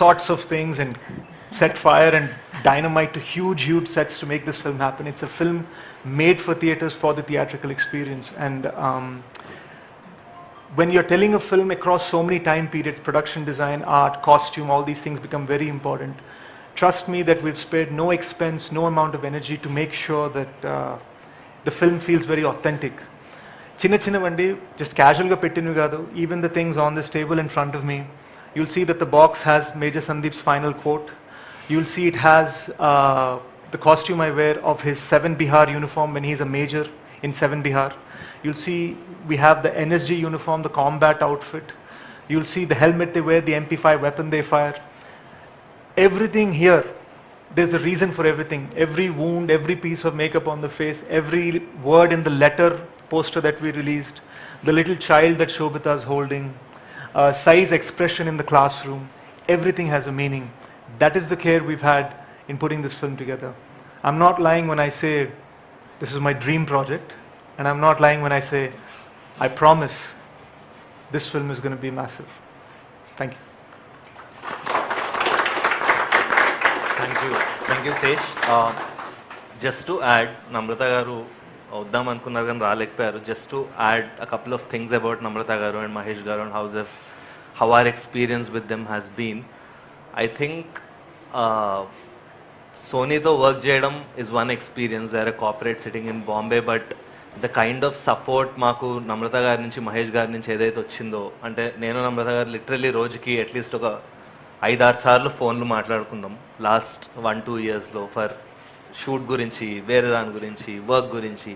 sorts of things and set fire and dynamite to huge sets to make this film happen. It's a film made for theaters, for the theatrical experience. And when you're telling a film across so many time periods, production design, art, costume, all these things become very important. Trust me that we've spared no expense, no amount of energy to make sure that the film feels very authentic. Chinna just casual ga pettinu gaadu, even the things on this table in front of me, you'll see that the box has Major Sandeep's final quote. You'll see it has the costume I wear of his 7 Bihar uniform when he's a major in 7 Bihar. You'll see we have the NSG uniform, the combat outfit. You'll see the helmet they wear, the MP5 weapon they fire. Everything here, there's a reason for everything. Every wound, every piece of makeup on the face, every word in the letter poster that we released, the little child that Shobhita is holding, Sai's expression in the classroom, everything has a meaning. That is the care we've had in putting this film together. I'm not lying when I say this is my dream project, and I'm not lying when I say I promise this film is going to be massive. Thank you. Thank you, Sesh. Just to add, Namrata garu vdam anukunnaru gaani ralekapoyaru. Just to add a couple of things about Namrata garu and Mahesh garu and how our experience with them has been. I think Sony to work cheyadam is one experience. They are a corporate sitting in Bombay, but the kind of support maaku Namrata garu nunchi Mahesh garu nunchi edaithe vachhindo ante nenu Namrata garu literally రోజుకి at least oka 5-6 సార్లు ఫోన్లు మాట్లాడుకుందాం last 1-2 ఇయర్స్లో for shoot గురించి, వేరే దాని గురించి, work గురించి.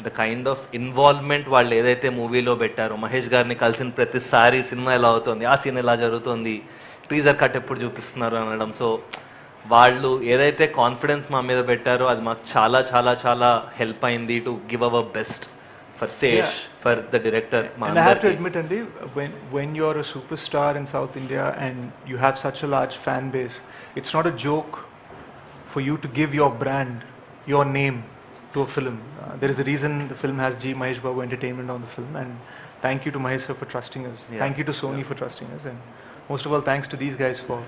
ద కైండ్ ఆఫ్ ఇన్వాల్వ్మెంట్ వాళ్ళు ఏదైతే మూవీలో పెట్టారో, మహేష్ గారిని కలిసిన ప్రతిసారి సినిమా ఎలా అవుతుంది, ఆ సీన్ ఎలా జరుగుతుంది, టీజర్ కట్ ఎప్పుడు చూపిస్తున్నారు అనడం. సో వాళ్ళు ఏదైతే కాన్ఫిడెన్స్ మా మీద పెట్టారో అది మాకు చాలా చాలా చాలా హెల్ప్ అయింది to give our best for Sesh, for the director. And I have to admit, Andy, when you're a superstar in South India and you have such a large fan base, it's not a joke for you to give your brand, your name to a film. There is a reason the film has G. Mahesh Babu Entertainment on the film, and thank you to Mahesh sir for trusting us. Yeah. Thank you to Sony for trusting us, and most of all, thanks to these guys for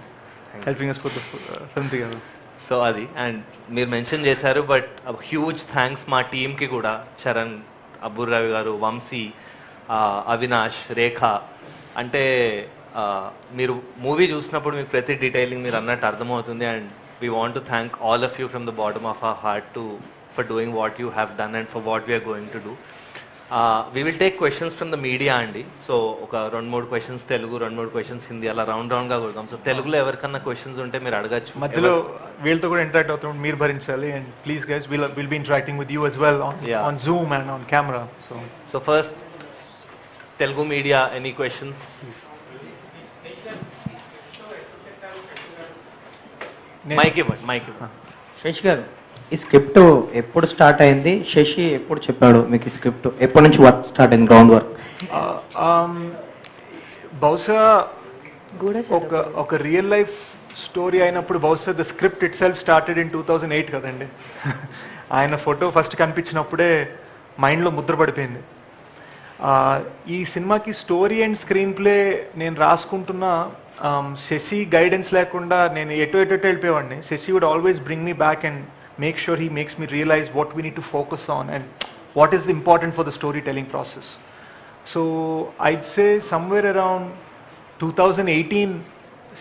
helping us put the film together. So Adi, and meer mention chesaru, but a huge thanks ma team ki kuda, Charan, Abburi Ravi గారు, వంశీ, అవినాష్, రేఖ. అంటే మీరు movie చూసినప్పుడు మీకు ప్రతి detailing మీరు అన్నట్టు అర్థమవుతుంది. And we want to thank all of you from the bottom of our heart for doing what you have done and for what we are going to do. We will take questions from the media అండి. So ఒక 2-3 questions Telugu, 2-3 questions Hindi, అలా రౌండ్గా కొడతాం. So తెలుగులో ఎవరికన్నా questions ఉంటే మీరు అడగచ్చు. మధ్యలో వీళ్ళతో కూడా ఇంటరాక్ట్ అవుతున్నాం, మీరు భరించాలి. And please guys, will be interacting with you as well on Zoom and on camera. So first, Telugu media, any questions? Mike ఇవ్వండి. శశి గారు, ఈ స్క్రిప్ట్ ఎప్పుడు స్టార్ట్ అయింది? శశి ఎప్పుడు చెప్పాడు మీకు ఈ స్క్రిప్ట్? ఎప్పటి నుంచి వర్క్ స్టార్ట్ అయింది, గ్రౌండ్ వర్క్? బహుశా ఒక రియల్ లైఫ్ స్టోరీ అయినప్పుడు బహుశా the script it self started in 2008 కదండి. ఆయన ఫోటో ఫస్ట్ కనిపించినప్పుడే మైండ్లో ముద్ర పడిపోయింది. ఈ సినిమాకి స్టోరీ అండ్ స్క్రీన్ ప్లే నేను రాసుకుంటున్న శశి గైడెన్స్ లేకుండా నేను ఎటు వెళ్ళిపోయేవాడిని. Shashi would always bring me back and make sure he makes me realize what we need to focus on and what is important for the storytelling process. So I'd say somewhere around 2018,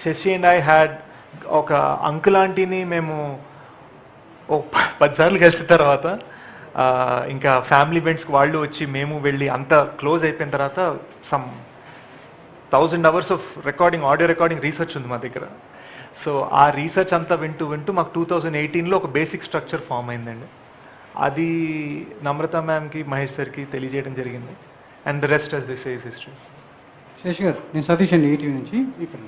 Shashi and I had oka uncle auntie ni memu 10 సార్లు కలిసిన తర్వాత ఇంకా family ఈవెంట్స్కి వాళ్ళు వచ్చి మేము వెళ్ళి అంత close అయిపోయిన తర్వాత some 1000 hours of recording, audio recording research ఉంది మా దగ్గర. సో ఆ రీసెర్చ్ అంతా వింటూ మాకు 2018లో ఒక బేసిక్ స్ట్రక్చర్ ఫామ్ అయిందండి. అది నమ్రత మ్యామ్కి, మహేష్ సార్కి తెలియజేయడం జరిగింది. And the rest as this is history. Sesh గారు, నేను సతీష్ అండి, ఈటీవీ నుంచి. ఇక్కడ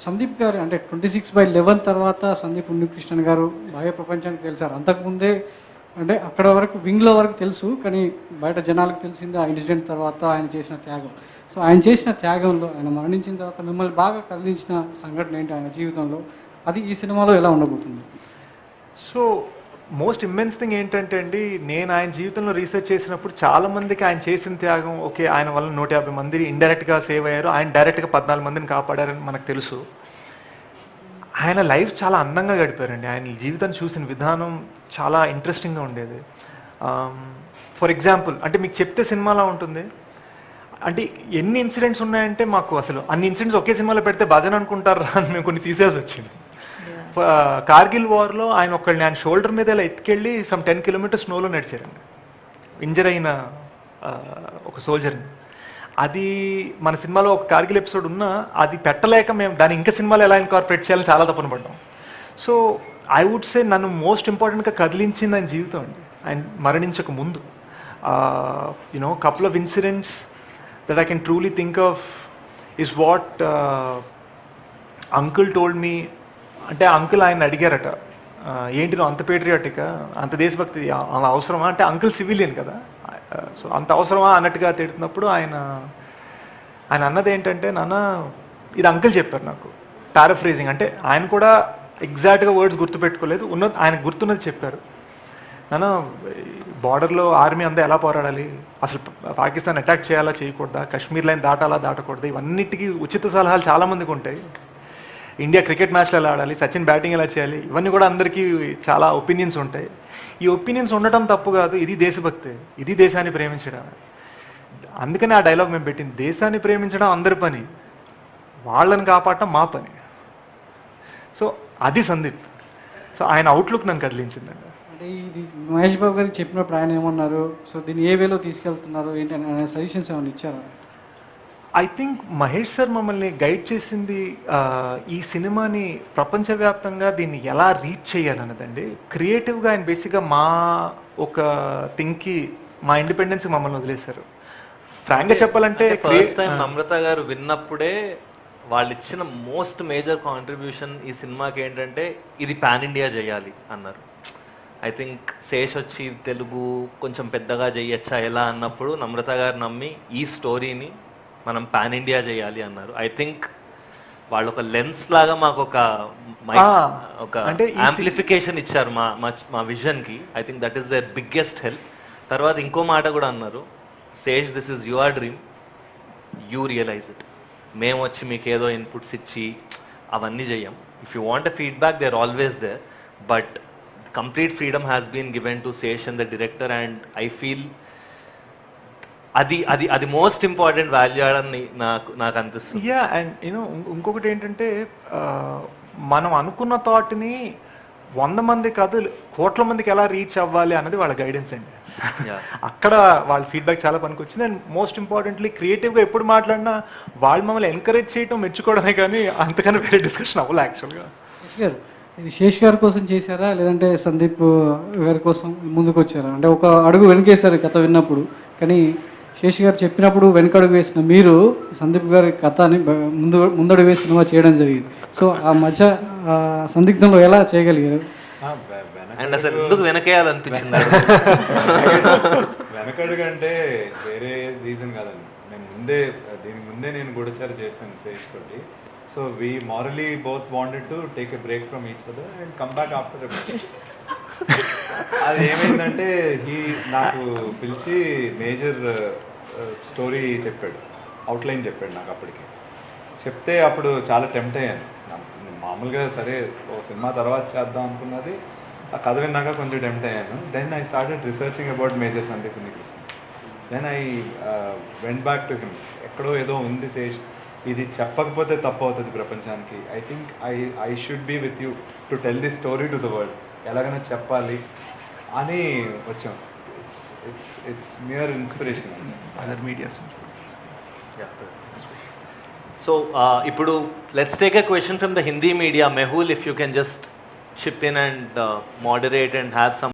సందీప్ గారు అంటే 26/11 తర్వాత సందీప్ ఉన్నికృష్ణన్ గారు బాహ్య ప్రపంచానికి తెలిసారు. అంతకుముందే అంటే అక్కడ వరకు వింగ్లో వరకు తెలుసు, కానీ బయట జనాలకు తెలిసింది ఆ ఇన్సిడెంట్ తర్వాత ఆయన చేసిన త్యాగం. సో ఆయన చేసిన త్యాగంలో, ఆయన మరణించిన తర్వాత మిమ్మల్ని బాగా కదిలించిన సంఘటన ఏంటి ఆయన జీవితంలో? అది ఈ సినిమాలో ఎలా ఉండబోతుంది? సో మోస్ట్ ఇమ్మెన్స్ థింగ్ ఏంటంటే అండి, నేను ఆయన జీవితంలో రీసెర్చ్ చేసినప్పుడు చాలా మందికి ఆయన చేసిన త్యాగం, ఓకే ఆయన వల్ల 150 మంది ఇండైరెక్ట్గా సేవ్ అయ్యారు, ఆయన డైరెక్ట్గా 14 మందిని కాపాడారని మనకు తెలుసు. ఆయన లైఫ్ చాలా అందంగా గడిపారండి. ఆయన జీవితాన్ని చూసిన విధానం చాలా ఇంట్రెస్టింగ్గా ఉండేది. ఫర్ ఎగ్జాంపుల్ అంటే మీకు చెప్తే సినిమాలో ఉంటుంది, అంటే ఎన్ని ఇన్సిడెంట్స్ ఉన్నాయంటే మాకు అసలు అన్ని ఇన్సిడెంట్స్ ఒకే సినిమాలో పెడితే భజన అనుకుంటారా అని మేము కొన్ని తీసేసి వచ్చింది. కార్గిల్ వార్లో ఆయన షోల్డర్ మీద ఇలా ఎత్తుకెళ్ళి సమ్ 10 కిలోమీటర్స్ స్నోలో నడిచారండి, ఇంజర్ అయిన ఒక సోల్జర్ని. అది మన సినిమాలో ఒక కార్గిల్ ఎపిసోడ్ ఉన్నా అది పెట్టలేక మేము దాన్ని ఇంకా సినిమాలో ఎలా ఇన్కార్పొరేట్ చేయాలని చాలా తపన పడ్డాం. సో ఐ వుడ్ సే నన్ను మోస్ట్ ఇంపార్టెంట్గా కదిలించింది ఆయన జీవితం అండి, ఆయన మరణించక ముందు. Couple of incidents that I can truly think of is what uncle told me. అంటే అంకుల్ ఆయన అడిగారట, ఏంటి నువ్వు అంత పేట్రియాటికా, అంత దేశభక్తి అలా అవసరమా అంటే, అంకుల్ సివిలియన్ కదా, సో అంత అవసరమా అన్నట్టుగా తిడుతున్నప్పుడు ఆయన అన్నది ఏంటంటే, నాన్న ఇది అంకుల్ చెప్పారు నాకు, పారాఫ్రేజింగ్, అంటే ఆయన కూడా ఎగ్జాక్ట్గా వర్డ్స్ గుర్తుపెట్టుకోలేదు, ఉన్నది ఆయన గుర్తున్నది చెప్పారు. నాన్న బార్డర్లో ఆర్మీ అంతా ఎలా పోరాడాలి, అసలు పాకిస్తాన్ అటాక్ చేయాలా చేయకూడదా, కాశ్మీర్ లైన్ దాటాలా దాటకూడదు, ఇవన్నిటికీ ఉచిత సలహాలు చాలామందికి ఉంటాయి. ఇండియా క్రికెట్ మ్యాచ్లు ఎలా ఆడాలి, సచిన్ బ్యాటింగ్ ఎలా చేయాలి, ఇవన్నీ కూడా అందరికీ చాలా ఒపీనియన్స్ ఉంటాయి. ఈ ఒపీనియన్స్ ఉండటం తప్పు కాదు, ఇది దేశభక్తి, ఇది దేశాన్ని ప్రేమించడం. అందుకని ఆ డైలాగ్ మేము పెట్టింది, దేశాన్ని ప్రేమించడం అందరి పని, వాళ్ళని కాపాడటం మా పని. సో అది సందీప్. సో ఆయన అవుట్లుక్ నన్ను కదిలించిందండి. అంటే ఇది మహేష్ బాబు గారికి చెప్పినప్పుడు ఆయన ఏమన్నారు, సో దీన్ని ఏ వేలో తీసుకెళ్తున్నారు ఏంటి అని ఆయన సజెషన్స్ ఏమైనా ఇచ్చారా? ఐ థింక్ మహేష్ సార్ మమ్మల్ని గైడ్ చేసింది ఈ సినిమాని ప్రపంచవ్యాప్తంగా దీన్ని ఎలా రీచ్ చేయాలన్నదండి. క్రియేటివ్గా ఆయన బేసిక్గా మా ఒక థింగ్కి, మా ఇండిపెండెన్స్కి మమ్మల్ని వదిలేశారు. ఫ్రాంక్గా చెప్పాలంటే ఫస్ట్ టైం నమ్రత గారు విన్నప్పుడే వాళ్ళు ఇచ్చిన మోస్ట్ మేజర్ కాంట్రిబ్యూషన్ ఈ సినిమాకి ఏంటంటే, ఇది పాన్ ఇండియా చేయాలి అన్నారు. ఐ థింక్ శేష్ వచ్చి తెలుగు కొంచెం పెద్దగా చేయొచ్చా ఎలా అన్నప్పుడు నమ్రత గారు నమ్మి ఈ స్టోరీని మనం పాన్ ఇండియా చేయాలి అన్నారు. ఐ థింక్ వాళ్ళు ఒక లెన్స్ లాగా మాకు ఒక అంటే యాంప్లిఫికేషన్ ఇచ్చారు మా విజన్కి. I think that is the biggest help. తర్వాత ఇంకో మాట కూడా అన్నారు, says this is your dream, you realise it. మేము వచ్చి మీకు ఏదో ఇన్పుట్స్ ఇచ్చి అవన్నీ చెయ్యం. If you want a feedback they are always there, but complete freedom has been given to Sesh and the director. And I feel అది most important value అని నాకు అనిపిస్తుంది. యా, అండ్ ఇంకొకటి ఏంటంటే, మనం అనుకున్న థాట్ని 100 మంది కాదు కోట్ల మందికి ఎలా రీచ్ అవ్వాలి అన్నది వాళ్ళ గైడెన్స్ అండి. అక్కడ వాళ్ళ ఫీడ్బ్యాక్ చాలా పనికొచ్చింది. అండ్ మోస్ట్ ఇంపార్టెంట్లీ క్రియేటివ్గా ఎప్పుడు మాట్లాడినా వాళ్ళు మమ్మల్ని ఎంకరేజ్ చేయడం, మెచ్చుకోవడమే కానీ అంతకన్నా వేరే డిస్కషన్ అవ్వాలి యాక్చువల్గా. గారు ఇది శేష్ గారి కోసం చేశారా లేదంటే సందీప్ గారి కోసం ముందుకు వచ్చారా? అంటే ఒక అడుగు వెనకేశారు కథ విన్నప్పుడు, కానీ శేష్ గారు చెప్పినప్పుడు వెనకడుగు వేసిన మీరు సందీప్ గారి కథని ముందడుగు వేసి సినిమా చేయడం జరిగింది. సో ఆ మధ్య సందిగ్ధంలో ఎలా చేయగలిగారు? అండ్ అసలు ఎందుకు వెనకేయాలనిపించింది? వెనకడుగు అంటే వేరే రీజన్ కాదండి, దీని ముందే నేను గూఢచారి చేశాను శేష్ తోటి. So we మారలీ both wanted to take a break from each other and come back after a break. అది ఏమైందంటే నాకు పిలిచి మేజర్ స్టోరీ చెప్పాడు, అవుట్లైన్ చెప్పాడు నాకు. అప్పటికి చెప్తే అప్పుడు చాలా టెంప్ట్ అయ్యాను. మామూలుగా సరే ఒక సినిమా తర్వాత చేద్దాం అనుకున్నది, ఆ కథ విన్నాక కొంచెం టెంప్ట్ అయ్యాను. Then I started researching about major Sandeep Unnikrishna. Then I went back to him. ఎక్కడో ఏదో ఉంది శేష్, ఇది చెప్పకపోతే తప్పు అవుతుంది ప్రపంచానికి. I think I should be with you to tell the story to the world, ఎలాగైనా చెప్పాలి అని వచ్చాం. It's near inspiration other media. So ఇప్పుడు let's take a question from the Hindi media. Mehul, if you can just chip in and moderate and have some